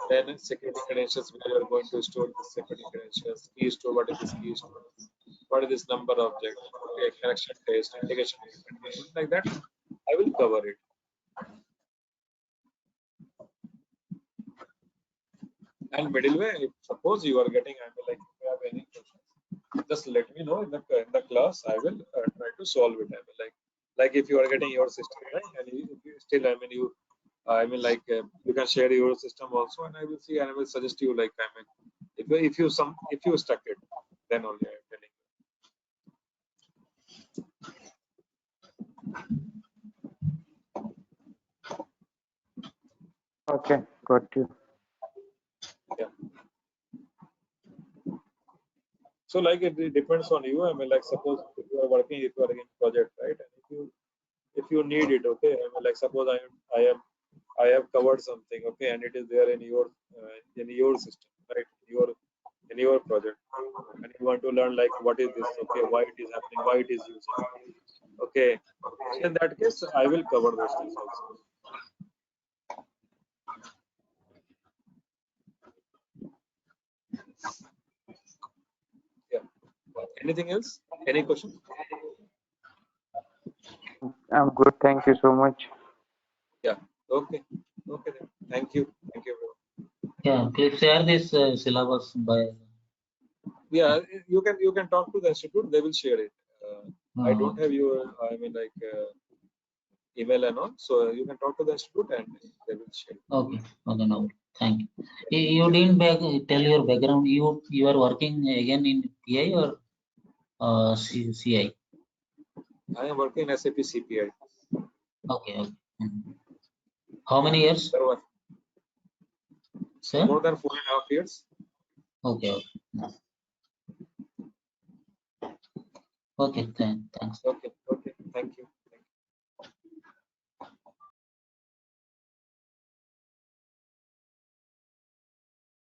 Speaker 2: then security credentials where you are going to store the security credentials, key store, what is this key store, what is this number object, okay, connection test, integration like that. I will cover it. And middleware, if suppose you are getting, I mean, like if you have any questions, just let me know in the class. I will try to solve it. I mean, like if you are getting your system right, and if you still, I mean, like you can share your system also, and I will see, and I will suggest you, like, I mean, if you stuck it, then only I am telling you.
Speaker 4: Okay, got you.
Speaker 2: Yeah. So like it depends on you. I mean, like suppose if you are working, if you are in project, right, and if you need it, okay. I mean, like suppose I have covered something, okay, and it is there in your system, right, in your project, and you want to learn like what is this, okay, why it is happening, why it is using, okay. So in that case, I will cover those things also. Anything else? Any question?
Speaker 4: I'm good. Thank you so much.
Speaker 2: Yeah. Okay. Okay then. Thank you. Thank you, everyone.
Speaker 3: Yeah, please share this syllabus by.
Speaker 2: Yeah, you can talk to the institute. They will share it. I don't have
Speaker 3: Okay,
Speaker 2: your email and all, so you can talk to the institute and they will share it.
Speaker 3: okay, no, thank you. You didn't tell your background. You are working again in PI or CI?
Speaker 2: I am working in SAP CPI.
Speaker 3: Okay, okay. How many years,
Speaker 2: There was
Speaker 3: sir?
Speaker 2: more than 4.5 years.
Speaker 3: Okay, okay. Okay, thanks.
Speaker 2: Okay.